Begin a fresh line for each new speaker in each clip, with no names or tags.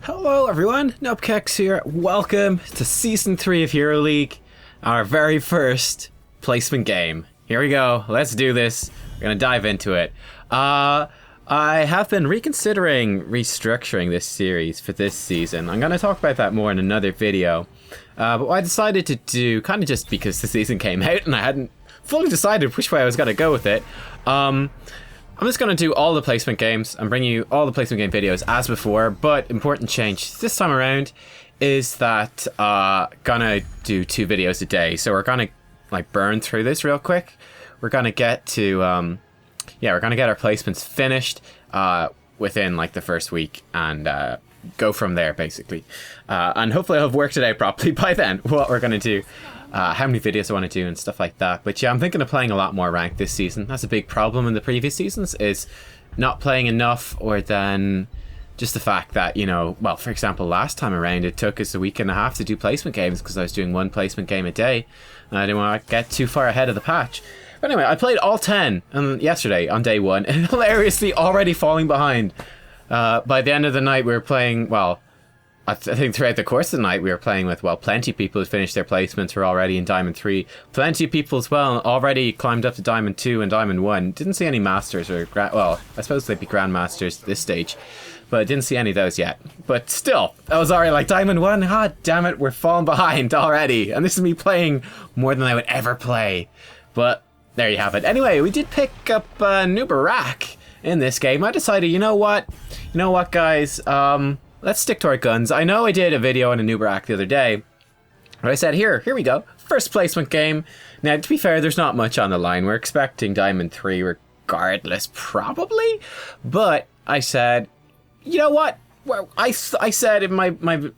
Hello everyone, Nubkeks here. Welcome to Season 3 of Hero League, our very first placement game. Here we go, let's do this. We're gonna dive into it. I have been reconsidering restructuring this series for this season. I'm gonna talk about that more in another video. But what I decided to do, kind of just because the season came out and I hadn't fully decided which way I was gonna go with it, I'm just going to do all the placement games and bring you all the placement game videos as before, but important change this time around is that gonna do 2 videos a day. So we're gonna like burn through this real quick. We're gonna get to we're gonna get our placements finished within like the first week and go from there basically. And hopefully I'll have worked it out properly by then what we're gonna do. How many videos I want to do and stuff like that. But yeah, I'm thinking of playing a lot more ranked this season. That's a big problem in the previous seasons, is not playing enough, or then just the fact that, you know, well, for example, last time around it took us a week and a half to do placement games because I was doing 1 placement game a day and I didn't want to get too far ahead of the patch. But anyway, I played all 10 yesterday on day 1 and hilariously already falling behind. By the end of the night we were playing, well, I think throughout the course of the night we were playing with, well, plenty of people who finished their placements were already in Diamond 3. Plenty of people as well already climbed up to Diamond 2 and Diamond 1. Didn't see any Masters or, well, I suppose they'd be Grandmasters at this stage. But I didn't see any of those yet. But still, I was already like, Diamond 1? Ah, damn it, we're falling behind already. And this is me playing more than I would ever play. But there you have it. Anyway, we did pick up Anub'arak in this game. I decided, you know what? You know what, guys? Let's stick to our guns. I know I did a video on Anub'arak the other day, but I said, here we go. First placement game. Now, to be fair, there's not much on the line. We're expecting Diamond 3 regardless, probably. But I said, you know what? Well, I said in my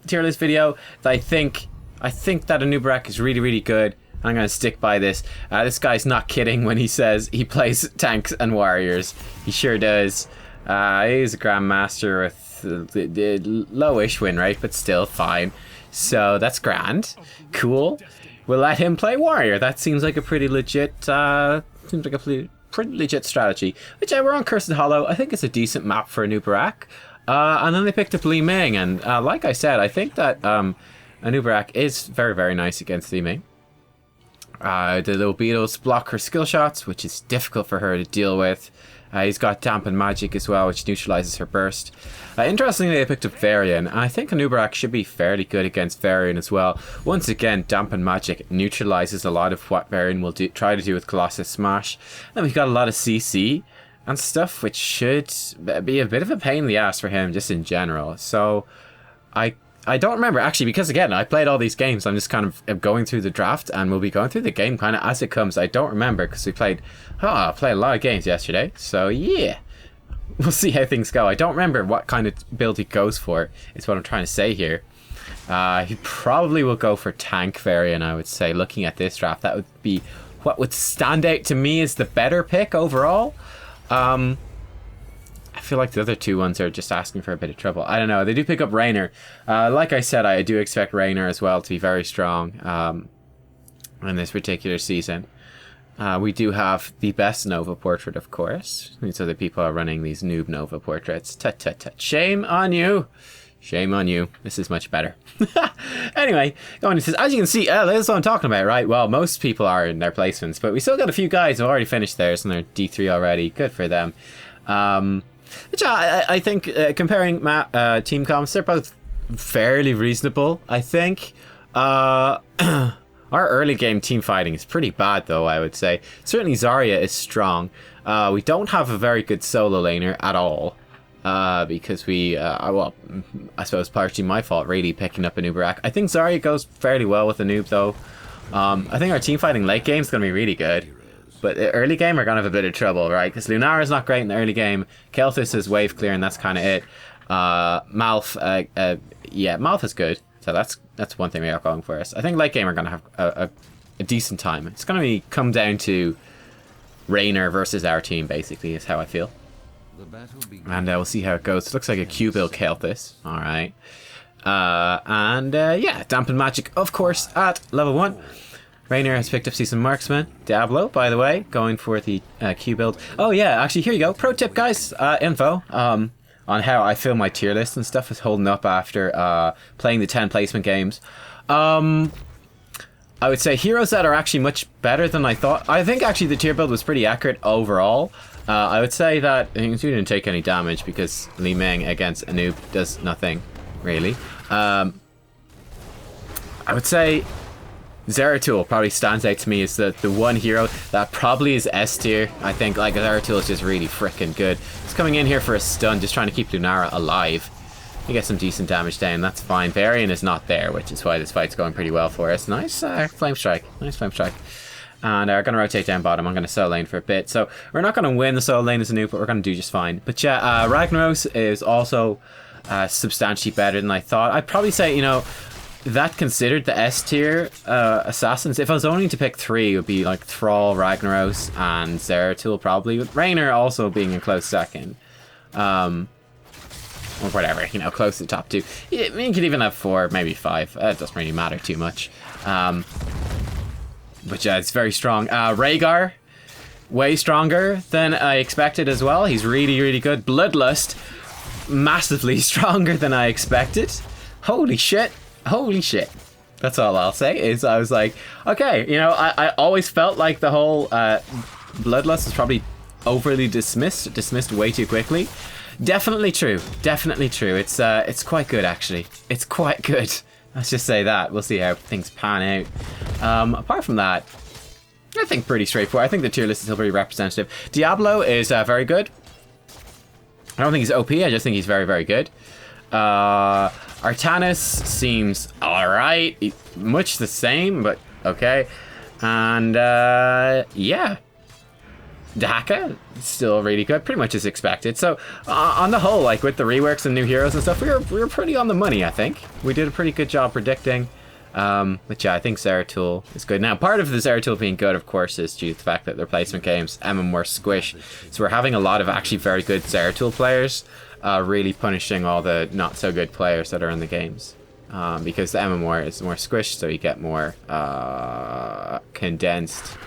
tier list video that I think that Anub'arak is really, really good. I'm going to stick by this. This guy's not kidding when he says he plays tanks and warriors. He sure does. He's a Grandmaster with the lowish win rate, but still fine. So that's grand. Cool. We'll let him play warrior. That seems like a pretty legit pretty legit strategy. But yeah, we're on Cursed Hollow. I think it's a decent map for Anub'arak. And then they picked up Li Ming, and like I said, I think that Anub'arak is very, very nice against Li Ming. The little beetles block her skill shots, which is difficult for her to deal with. He's got Dampen Magic as well, which neutralizes her burst. Interestingly, they picked up Varian, and I think Anub'arak should be fairly good against Varian as well. Once again, Dampen Magic neutralizes a lot of what Varian will try to do with Colossus Smash. And we've got a lot of CC and stuff, which should be a bit of a pain in the ass for him just in general. So I don't remember, actually, because again, I played all these games. I'm just kind of going through the draft, and we'll be going through the game kind of as it comes. I don't remember, because we played a lot of games yesterday. So yeah, we'll see how things go. I don't remember what kind of build he goes for, is what I'm trying to say here. He probably will go for tank variant, I would say. Looking at this draft, that would be what would stand out to me as the better pick overall. I feel like the other 2 ones are just asking for a bit of trouble. I don't know. They do pick up Raynor. Like I said, I do expect Raynor as well to be very strong in this particular season. We do have the best Nova portrait, of course. These other people are running these noob Nova portraits. Tut, tut, tut. Shame on you. Shame on you. This is much better. Anyway, going into this, as you can see, this is what I'm talking about, right? Well, most people are in their placements, but we still got a few guys who have already finished theirs and they're D3 already. Good for them. Which I think comparing team comps, they're both fairly reasonable. I think our early game team fighting is pretty bad, though, I would say. Certainly Zarya is strong. We don't have a very good solo laner at all. Because well, I suppose partially my fault, really, picking up Anub'arak. I think Zarya goes fairly well with Anub, though. I think our team fighting late game is going to be really good. But the early game, we're going to have a bit of trouble, right? Because Lunara's not great in the early game. Kel'Thus is wave clear, and that's kind of it. Malf, yeah, Malf is good. So that's one thing we are going for us. I think late game, we're going to have a decent time. It's going to come down to Raynor versus our team, basically, is how I feel. And we'll see how it goes. It looks like a Q-build Kel'Thus. All right. Yeah, Dampen Magic, of course, at level 1. Raynor has picked up Season Marksman. Diablo, by the way, going for the Q build. Oh yeah, actually, here you go. Pro tip, guys. Info. on how I feel my tier list and stuff is holding up after playing the 10 placement games. I would say heroes that are actually much better than I thought. I think actually the tier build was pretty accurate overall. I would say that you didn't take any damage because Li Ming against Anub does nothing, really. I would say Zeratul probably stands out to me as the one hero that probably is S tier. I think like Zeratul is just really freaking good. He's coming in here for a stun, just trying to keep Lunara alive. You get some decent damage down, that's fine. Varian is not there, which is why this fight's going pretty well for us. Nice flame strike. Nice flame strike. And we're going to rotate down bottom. I'm going to solo lane for a bit. So we're not going to win the solo lane as a noob, but we're going to do just fine. But yeah, Ragnaros is also substantially better than I thought. I'd probably say, you know, that considered the S tier assassins, if I was only to pick 3, it would be like Thrall, Ragnaros, and Zeratul probably, with Raynor also being a close second. Or whatever, you know, close to the top 2. You could even have 4, maybe 5. It doesn't really matter too much. But yeah, it's very strong. Rhaegar, way stronger than I expected as well. He's really, really good. Bloodlust, massively stronger than I expected. Holy shit. Holy shit. That's all I'll say, is I was like, okay, you know, I always felt like the whole Bloodlust was probably overly dismissed way too quickly. Definitely true. Definitely true. It's quite good, actually. It's quite good. Let's just say that. We'll see how things pan out. Apart from that, I think pretty straightforward. I think the tier list is still pretty representative. Diablo is very good. I don't think he's OP. I just think he's very, very good. Artanis seems alright. Much the same, but okay. And yeah. Daka, still really good, pretty much as expected. So on the whole, like with the reworks and new heroes and stuff, we were pretty on the money, I think. We did a pretty good job predicting. But yeah, I think Zeratul is good. Now, part of the Zeratul being good, of course, is due to the fact that they're placement games, MMR squish. So we're having a lot of actually very good Zeratul players, really punishing all the not so good players that are in the games. Because the MMR is more squished, so you get more condensed,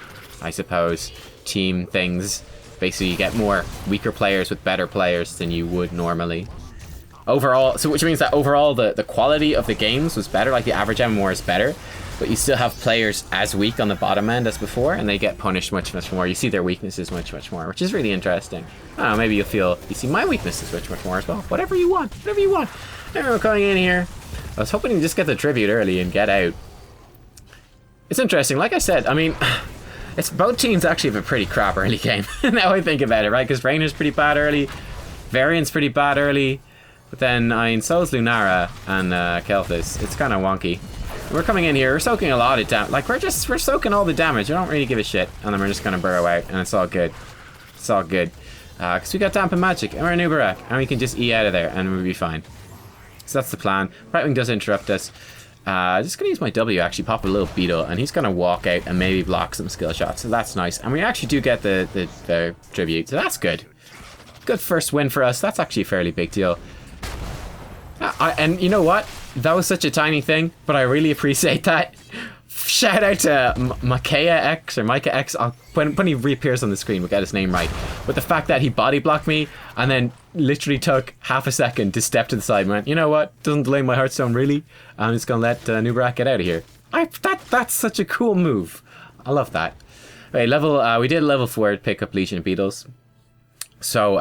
I suppose, team things. Basically, you get more weaker players with better players than you would normally. Overall, so which means that overall the quality of the games was better, like the average MMR is better, but you still have players as weak on the bottom end as before, and they get punished much, much more. You see their weaknesses much, much more, which is really interesting. I don't know, maybe you'll feel you see my weaknesses much, much more as well. Whatever you want, whatever you want. Everyone coming in here. I was hoping to just get the tribute early and get out. It's interesting, like I said, I mean, it's both teams actually have a pretty crap early game. Now I think about it, right? Because Raynor's pretty bad early, Varian's pretty bad early, but then I mean, so's Lunara and Kel'Thuz. It's kind of wonky. We're coming in here, we're soaking a lot of damage. Like we're soaking all the damage. We don't really give a shit, and then we're just gonna burrow out, and it's all good. It's all good, because we got Dampen Magic and we're Anub'arak, and we can just E out of there, and we'll be fine. So that's the plan. Right wing does interrupt us. Just gonna use my W, actually pop a little beetle, and he's gonna walk out and maybe block some skill shots, so that's nice. And we actually do get the tribute, so that's good. Good first win for us. That's actually a fairly big deal. And you know what? That was such a tiny thing, but I really appreciate that. Shout out to Micah X. When he reappears on the screen, we'll get his name right. But the fact that he body blocked me and then literally took half a second to step to the side and went, you know what? Doesn't delay my Hearthstone, really. I'm just gonna let Anub'arak get out of here. That's such a cool move. I love that. Okay, we did level 4 pick up Legion of Beetles. So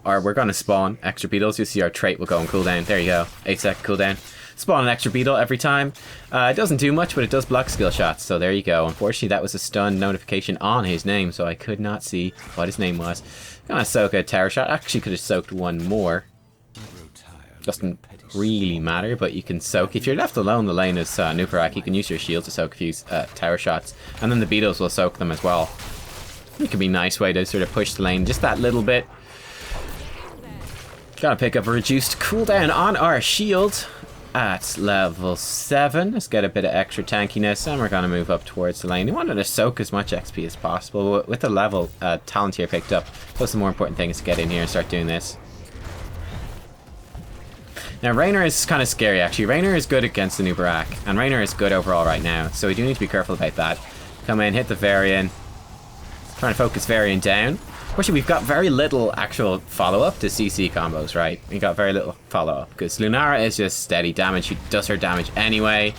we're gonna spawn extra beetles. You see our trait will go on cooldown. There you go, 8-second cooldown. Spawn an extra beetle every time. It doesn't do much, but it does block skill shots. So there you go. Unfortunately, that was a stun notification on his name, so I could not see what his name was. Gonna soak a tower shot. Actually, could have soaked one more. Doesn't really matter, but you can soak. If you're left alone, the lane is Anub'arak. You can use your shield to soak a few tower shots, and then the beetles will soak them as well. It could be a nice way to sort of push the lane just that little bit. Gotta pick up a reduced cooldown on our shield at level 7. Let's get a bit of extra tankiness, and we're gonna move up towards the lane. We wanted to soak as much XP as possible. With the level talent here picked up, plus the more important thing is to get in here and start doing this. Now Raynor is kind of scary actually. Raynor is good against the Anub'arak, and Raynor is good overall right now, so we do need to be careful about that. Come in, hit the Varian. Trying to focus Varian down. Unfortunately, we've got very little actual follow-up to CC combos, right? We got very little follow-up because Lunara is just steady damage. She does her damage anyway.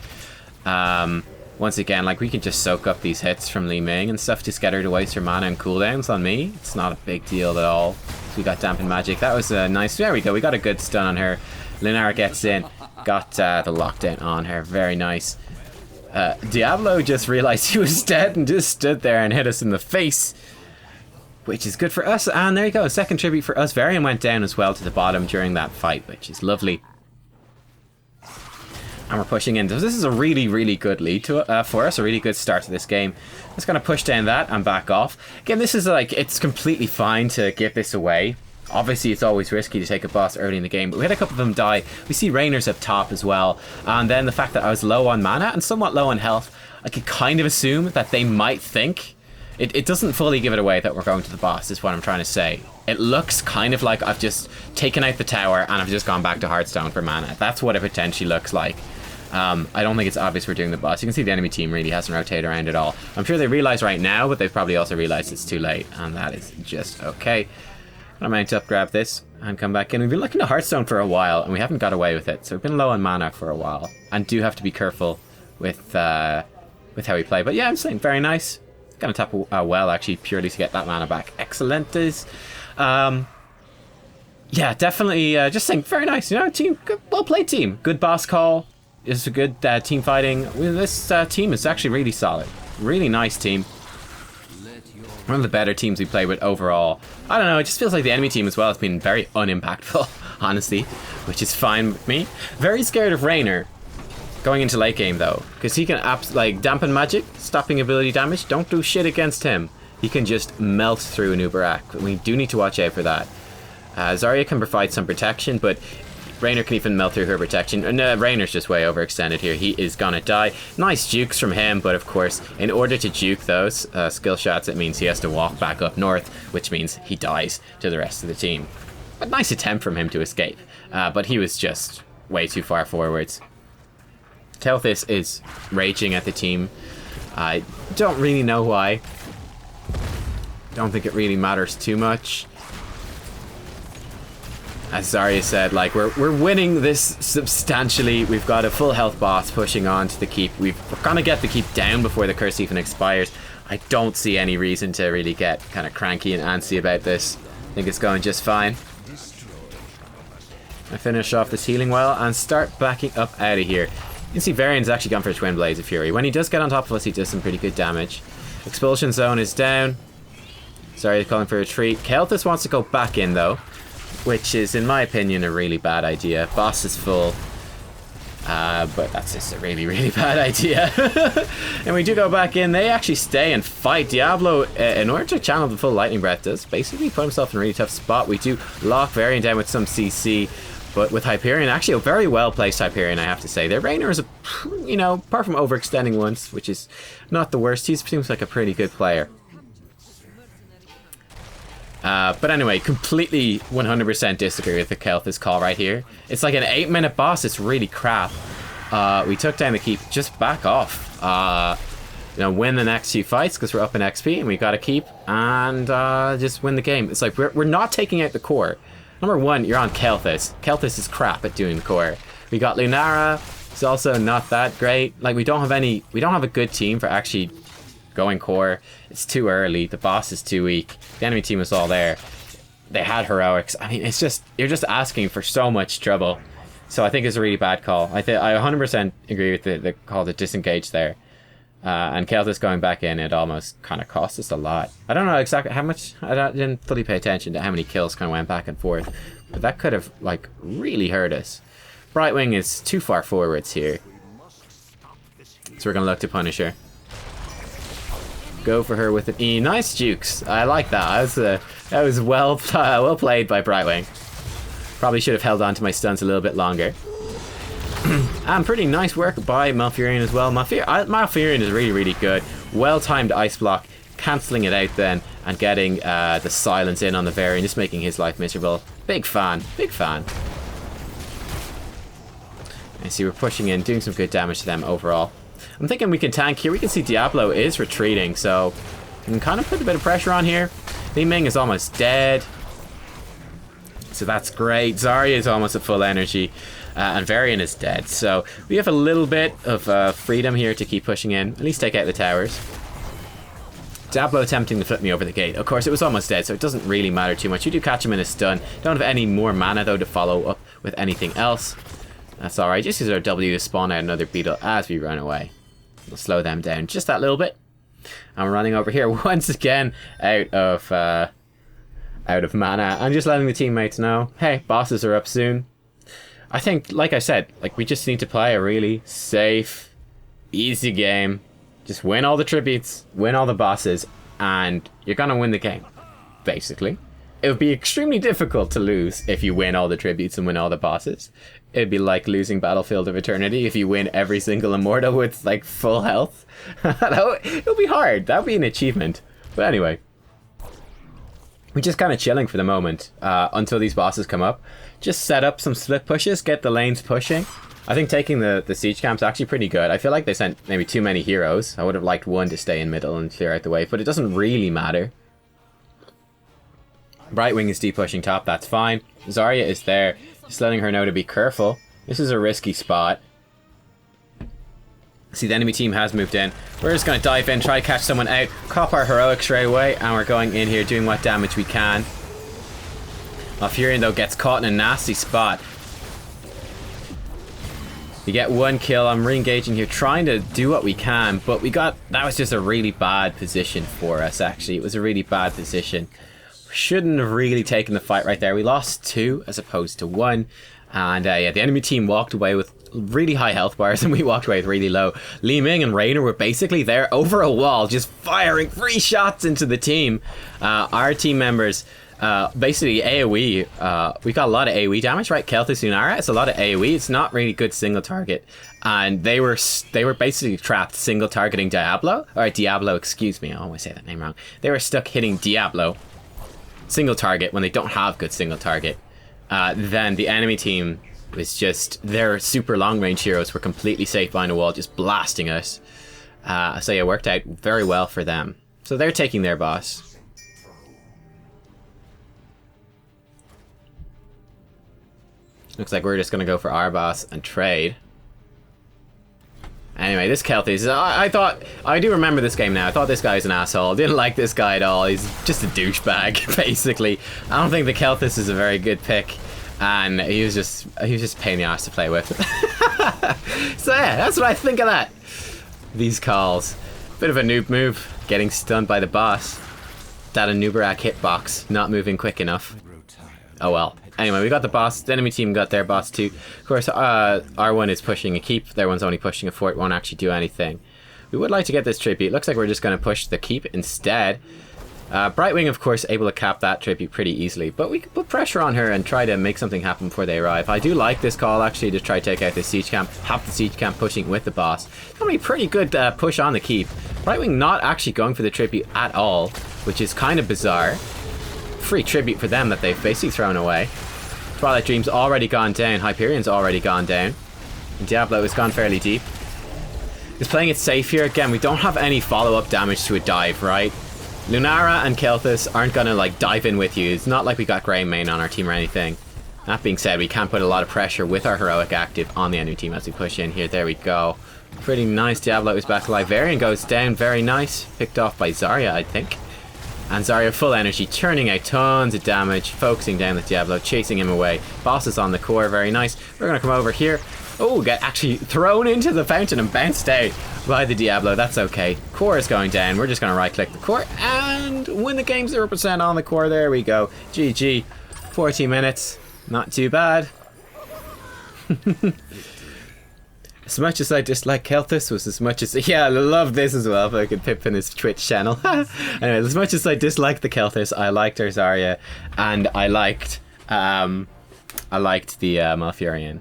Once again, like, we can just soak up these hits from Li Ming and stuff, just get her to waste her mana and cooldowns on me. It's not a big deal at all. So we got Dampen Magic. That was a nice... There we go. We got a good stun on her. Lunara gets in. Got the lockdown on her. Very nice. Diablo just realized he was dead and just stood there and hit us in the face, which is good for us. And there you go. Second tribute for us. Varian went down as well to the bottom during that fight, which is lovely. And we're pushing in. So this is a really, really good lead to for us. A really good start to this game. Just going to push down that and back off. Again, this is like, it's completely fine to give this away. Obviously, it's always risky to take a boss early in the game, but we had a couple of them die. We see Rainer's up top as well. And then the fact that I was low on mana and somewhat low on health, I could kind of assume that they might think... It doesn't fully give it away that we're going to the boss, is what I'm trying to say. It looks kind of like I've just taken out the tower and I've just gone back to Hearthstone for mana. That's what it potentially looks like. I don't think it's obvious we're doing the boss. You can see the enemy team really hasn't rotated around at all. I'm sure they realize right now, but they've probably also realized it's too late, and that is just okay. I'm going to mount up, grab this, and come back in. We've been looking to Hearthstone for a while, and we haven't got away with it, so we've been low on mana for a while, and do have to be careful with how we play. But yeah, I'm saying very nice. Going to tap well, actually, purely to get that mana back. Excellent is. Yeah, definitely just saying very nice. You know, team, good, well played team. Good boss call. It's a good team fighting. This team is actually really solid. Really nice team. One of the better teams we play with overall. I don't know, it just feels like the enemy team as well has been very unimpactful, honestly, which is fine with me. Very scared of Rainer going into late game though, because he can like dampen magic, stopping ability damage. Don't do shit against him. He can just melt through Anub'arak. We do need to watch out for that. Zarya can provide some protection, but Rainer can even melt through her protection. Rainer's just way overextended here. He is gonna die. Nice jukes from him, but of course, in order to juke those skill shots, it means he has to walk back up north, which means he dies to the rest of the team. A nice attempt from him to escape, but he was just way too far forwards. Kelthis is raging at the team. I don't really know why. Don't think it really matters too much. As Zarya said, like, we're winning this substantially. We've got a full health boss pushing on to the keep. We're gonna get the keep down before the curse even expires. I don't see any reason to really get kind of cranky and antsy about this. I think it's going just fine. I finish off this healing well and start backing up out of here. You can see Varian's actually gone for Twin Blades of Fury. When he does get on top of us, he does some pretty good damage. Expulsion zone is down. Zarya's calling for a retreat. Kelthis wants to go back in though, which is, in my opinion, a really bad idea. Boss is full. But that's just a really, really bad idea. And we do go back in. They actually stay and fight. Diablo, in order to channel the full Lightning Breath, does basically put himself in a really tough spot. We do lock Varian down with some CC. But with Hyperion, actually a very well-placed Hyperion, I have to say. Their Rainer is, you know, apart from overextending once, which is not the worst, he seems like a pretty good player. But anyway, completely 100% disagree with the Kelthis call right here. It's like an 8-minute boss. It's really crap. We took down the keep. Just back off. You know, win the next few fights because we're up in XP and we got to keep and just win the game. It's like we're not taking out the core. Number one, you're on Kelthis. Kelthis is crap at doing the core. We got Lunara. It's also not that great. Like we don't have a good team for actually going core. It's too early. The boss is too weak. The enemy team was all there. They had heroics. I mean, it's just, you're just asking for so much trouble. So I think it's a really bad call. I 100% agree with the call to disengage there. And Kelthis going back in, it almost kind of cost us a lot. I don't know exactly how much. I didn't fully pay attention to how many kills kind of went back and forth. But that could have, like, really hurt us. Brightwing is too far forwards here. So we're going to look to punish her. Go for her with an E. Nice jukes. I like that. That was well played by Brightwing. Probably should have held on to my stunts a little bit longer. And pretty nice work by Malfurion as well. Malfurion is really, really good. Well-timed ice block, cancelling it out then, and getting the silence in on the Varian, just making his life miserable. Big fan, big fan. I see we're pushing in, doing some good damage to them overall. I'm thinking we can tank here. We can see Diablo is retreating, so we can kind of put a bit of pressure on here. Li Ming is almost dead. So that's great. Zarya is almost at full energy. And Varian is dead. So we have a little bit of freedom here to keep pushing in. At least take out the towers. Diablo attempting to flip me over the gate. Of course, it was almost dead, so it doesn't really matter too much. You do catch him in a stun. Don't have any more mana, though, to follow up with anything else. That's alright. Just use our W to spawn out another beetle as we run away. We'll slow them down just that little bit. I'm running over here once again out of mana. I'm just letting the teammates know, hey, bosses are up soon. I think, like I said, like we just need to play a really safe, easy game. Just win all the tributes, win all the bosses, and you're gonna win the game, basically. It would be extremely difficult to lose if you win all the tributes and win all the bosses. It'd be like losing Battlefield of Eternity if you win every single Immortal with, like, full health. It would be hard. That would be an achievement. But anyway. We're just kind of chilling for the moment until these bosses come up. Just set up some split pushes, get the lanes pushing. I think taking the siege camp's actually pretty good. I feel like they sent maybe too many heroes. I would have liked one to stay in middle and clear out the way, but it doesn't really matter. Brightwing is deep pushing top, that's fine. Zarya is there, just letting her know to be careful. This is a risky spot. See, the enemy team has moved in. We're just going to dive in, try to catch someone out, cop our heroic straight away, and we're going in here doing what damage we can. Malfurion, though, gets caught in a nasty spot. We get one kill. I'm re-engaging here, trying to do what we can, but that was just a really bad position for us, actually. It was a really bad position. We shouldn't have really taken the fight right there. We lost 2 as opposed to 1. And yeah, the enemy team walked away with really high health bars and we walked away with really low. Li Ming and Raynor were basically there over a wall, just firing free shots into the team. Our team members basically AoE, we got a lot of AoE damage, right? Kel'Thuz's Lunara, it's a lot of AoE. It's not really good single target, and they were basically trapped single targeting Diablo, excuse me, I always say that name wrong. They were stuck hitting Diablo single target when they don't have good single target. Then the enemy team was just, their super long range heroes were completely safe behind a wall, just blasting us. So yeah, it worked out very well for them. So they're taking their boss. Looks like we're just gonna go for our boss and trade. Anyway, this Kel'Thuz, I do remember this game now. I thought this guy's an asshole. Didn't like this guy at all. He's just a douchebag, basically. I don't think the Kel'Thuz is a very good pick, and he was just a pain in the ass to play with. So yeah, that's what I think of that. These calls, bit of a noob move, getting stunned by the boss. That Anub'arak hitbox, not moving quick enough. Oh well. Anyway, we got the boss. The enemy team got their boss too. Of course, our one is pushing a keep. Their one's only pushing a fort. Won't actually do anything. We would like to get this tribute. Looks like we're just going to push the keep instead. Brightwing, of course, able to cap that tribute pretty easily. But we could put pressure on her and try to make something happen before they arrive. I do like this call, actually, to try to take out the siege camp. Have the siege camp pushing with the boss. It's going to be pretty good push on the keep. Brightwing not actually going for the tribute at all, which is kind of bizarre. Free tribute for them that they've basically thrown away. Twilight Dream's already gone down. Hyperion's already gone down. And Diablo has gone fairly deep. He's playing it safe here. Again, we don't have any follow-up damage to a dive, right? Lunara and Kel'Thuz aren't going to like dive in with you. It's not like we got Grey Main on our team or anything. That being said, we can put a lot of pressure with our heroic active on the enemy team as we push in here. There we go. Pretty nice. Diablo is back alive. Varian goes down. Very nice. Picked off by Zarya, I think. And Zarya full energy, churning out tons of damage, focusing down the Diablo, chasing him away. Boss is on the core, very nice. We're going to come over here. Oh, get actually thrown into the fountain and bounced out by the Diablo. That's okay. Core is going down. We're just going to right click the core and win the game 0% on the core. There we go. GG. 40 minutes. Not too bad. As much as I dislike Kel'Thuz was as much as... Yeah, I love this as well, if I could pip in his Twitch channel. Anyway, as much as I disliked the Kel'Thuz, I liked our Zarya, and I liked the Malfurion.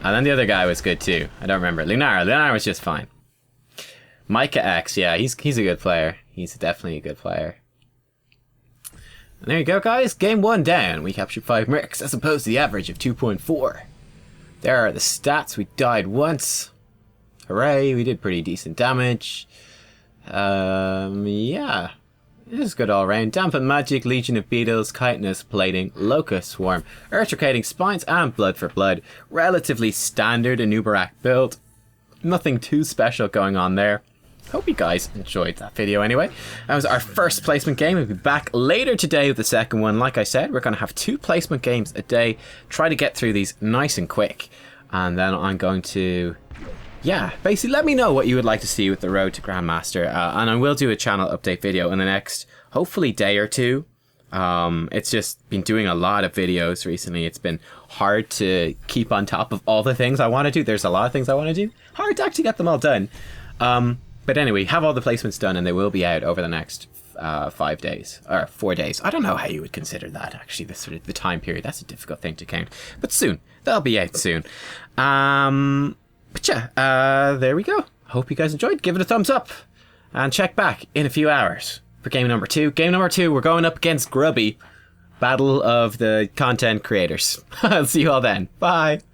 And then the other guy was good too. I don't remember. Lunara was just fine. Micah X, yeah, he's a good player. He's definitely a good player. And there you go, guys. Game 1 down. We captured 5 mercs as opposed to the average of 2.4. There are the stats. We died once. Hooray, we did pretty decent damage. Yeah. This is good all round. Dampen Magic, Legion of Beetles, Chitinous Plating, Locust Swarm, Earth Rotating Spines, and Blood for Blood. Relatively standard Anub'arak build. Nothing too special going on there. Hope you guys enjoyed that video anyway. That was our first placement game. We'll be back later today with the second one. Like I said, we're going to have 2 placement games a day. Try to get through these nice and quick. And then I'm going to... yeah, basically let me know what you would like to see with the road to Grandmaster. And I will do a channel update video in the next, hopefully, day or 2. It's just been doing a lot of videos recently. It's been hard to keep on top of all the things I want to do. There's a lot of things I want to do. Hard to actually get them all done. But anyway, have all the placements done and they will be out over the next 5 days. Or 4 days. I don't know how you would consider that, actually, the sort of the time period. That's a difficult thing to count. But soon. They'll be out soon. But yeah, there we go. Hope you guys enjoyed. Give it a thumbs up. And check back in a few hours for game number 2. Game number 2, we're going up against Grubby. Battle of the content creators. I'll see you all then. Bye.